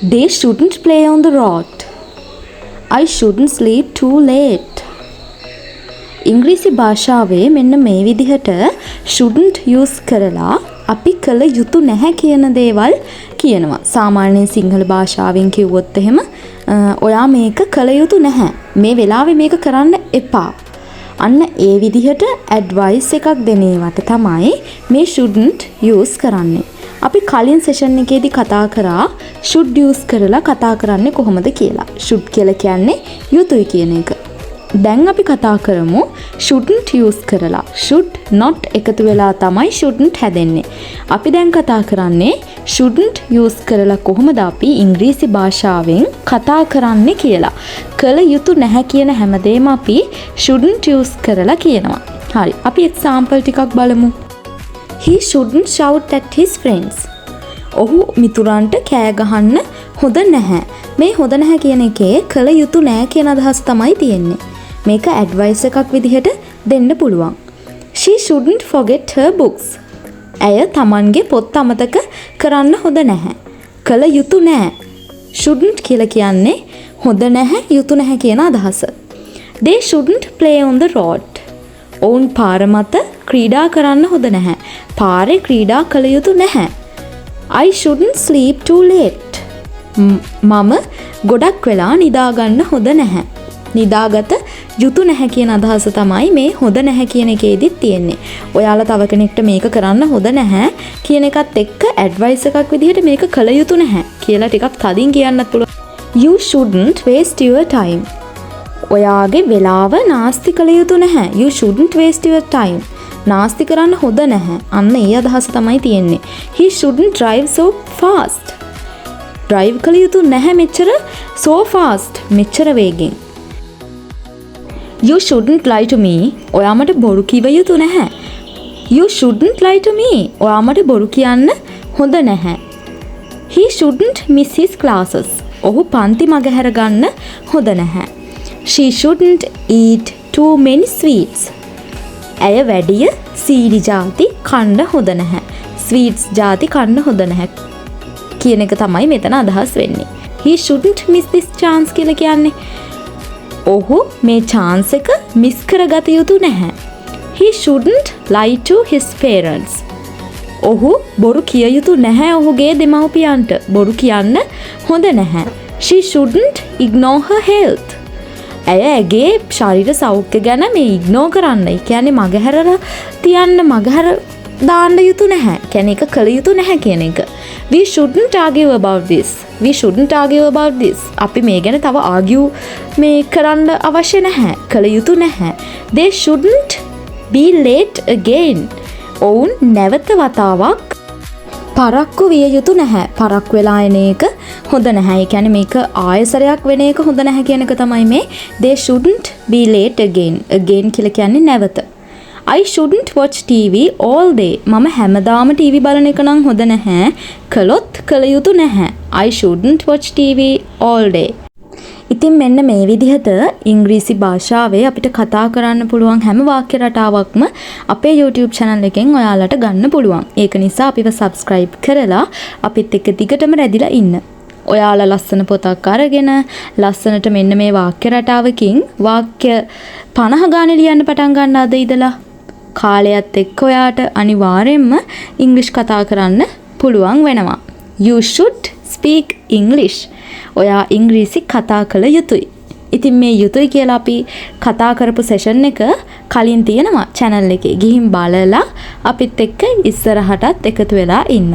They shouldn't play on the road. I shouldn't sleep too late. ඉංග්‍රීසි භාෂාවේ මෙන්න මේ විදිහට shouldn't use කරලා අපි කළ යුතු නැහැ කියන දේවල් කියනවා. සාමාන්‍යයෙන් සිංහල භාෂාවෙන් කිව්වොත් එහෙම ඔයා මේක කළ යුතු නැහැ. මේ වෙලාවේ මේක කරන්න එපා. අන්න ඒ විදිහට ඇඩ්වයිස් එකක් දෙන ඒවට තමයි මේ shouldn't use කරන්නේ. අපි කලින් සෙෂන් එකේදී කතා කරා should use කරලා කතා කරන්නේ කොහොමද කියලා. should කියලා කියන්නේ යුතුයි කියන එක. දැන් අපි කතා කරමු shouldn't use කරලා. should not එකතු වෙලා තමයි shouldn't හැදෙන්නේ. අපි දැන් කතා කරන්නේ shouldn't use කරලා කොහොමද අපි ඉංග්‍රීසි භාෂාවෙන් කතා කරන්නේ කියලා. කළ යුතු නැහැ කියන හැමදේම අපි shouldn't use කරලා කියනවා. හරි. අපි එක්සැම්පල් ටිකක් බලමු. He shouldn't shout at his friends. ඔහු මිතුරන්ට කෑ ගහන්න හොඳ නැහැ. මේ හොඳ නැහැ කියන එකේ කළ යුතු නැහැ කියන අදහස තමයි තියෙන්නේ. මේක ඇඩ්වයිස් එකක් විදිහට දෙන්න පුළුවන්. She shouldn't forget her books. ඇය තමන්ගේ පොත් අමතක කරන්න හොඳ නැහැ. කළ යුතු නැහැ. shouldn't කියලා කියන්නේ හොඳ නැහැ, යුතු නැහැ කියන අදහස. They shouldn't play on the road. ඔවුන් පාර මත ක්‍රීඩා කරන්න හොඳ නැහැ. පාරේ ක්‍රීඩා කළ යුතු නැහැ. I shouldn't sleep too late. මම ගොඩක් වෙලා නිදාගන්න හොඳ නැහැ. නිදාගත යුතු නැහැ කියන අදහස තමයි මේ හොඳ නැහැ කියන එකේදීත් තියෙන්නේ. ඔයාලා තව කෙනෙක්ට මේක කරන්න හොඳ නැහැ කියන එකත් එක්ක ඇඩ්වයිස් එකක් විදිහට මේක කළ යුතු නැහැ කියලා ටිකක් තදින් කියන්නත් පුළුවන්. You shouldn't waste your time. ඔයාගේ වෙලාව නාස්ති කළ යුතු නැහැ. You shouldn't waste your time. නාස්ති කරන්න හොඳ නැහැ. අන්න ඒ අදහස තමයි තියෙන්නේ. He shouldn't drive so fast. drive කළ යුතු නැහැ මෙච්චර so fast. මෙච්චර වේගෙන්. You shouldn't lie to me. ඔයා මට බොරු කිව යුතු නැහැ. You shouldn't lie to me. ඔයා මට බොරු කියන්න හොඳ නැහැ. He shouldn't miss his classes. ඔහු පන්ති මගහැර ගන්න හොඳ නැහැ. She shouldn't eat too many sweets. ඇය වැඩිය සීනි ಜಾති කන්න හොඳ නැහැ. sweets ಜಾති කන්න හොඳ නැහැ කියන එක තමයි මෙතන අදහස් වෙන්නේ. He shouldn't miss this chance කියලා කියන්නේ ඔහු මේ chance එක මිස් කරගත යුතු නැහැ. He shouldn't lie to his parents. ඔහු බොරු කිය යුතු නැහැ ඔහුගේ දෙමව්පියන්ට. බොරු කියන්න හොඳ නැහැ. She shouldn't ignore her health. ඇය ඇගේ ශරීර සෞඛ්‍ය ගැන මේ ඉග්නෝ කරන්න. ඒ කියන්නේ මගහැර තියන්න මගහැර දාන්න යුතු නැහැ. කියන්නේ ඒක කළ යුතු නැහැ කියන එක. We shouldn't argue about this. We shouldn't argue about this. අපි මේ ගැන තව argue මේ කරන්න අවශ්‍ය නැහැ. කළ යුතු නැහැ. They shouldn't be late again. ඔවුන් නැවත වතාවක් පරක්කු විය යුතු නැහැ. පරක්කු වෙලා එන එක හොඳ නැහැ. ඒ කියන්නේ මේක ආයසරයක් වෙන එක හොඳ නැහැ කියන එක තමයි මේ they shouldn't be late again. again කියලා කියන්නේ නැවත. I shouldn't watch TV all day. මම හැමදාම TV බලන එක නම් හොඳ නැහැ. කළොත් කළ යුතු නැහැ. I shouldn't watch TV all day. ඉතින් මෙන්න මේ විදිහට ඉංග්‍රීසි භාෂාවේ අපිට කතා කරන්න පුළුවන් හැම වාක්‍ය රටාවක්ම අපේ YouTube channel එකෙන් ඔයාලට ගන්න පුළුවන්. ඒක නිසා අපිව subscribe කරලා අපිත් එක්ක දිගටම රැඳිලා ඉන්න. ඔයාලා ලස්සන පොතක් අරගෙන ලස්සනට මෙන්න මේ වාක්‍ය රටාවකින් වාක්‍ය 50 ගානේ ලියන්න පටන් ගන්න අද ඉඳලා කාලයත් එක්ක ඔයාට අනිවාර්යයෙන්ම ඉංග්‍රීසි කතා කරන්න පුළුවන් වෙනවා. You should speak English. ඔයා ඉංග්‍රීසි කතා කළ යුතුයි. ඉතින් මේ යුතුයි කියලා අපි කතා කරපු සෙෂන් එක කලින් තියෙනවා channel එකේ. ගිහින් බලලා අපිත් එක්ක ඉස්සරහටත් එකතු වෙලා ඉන්න.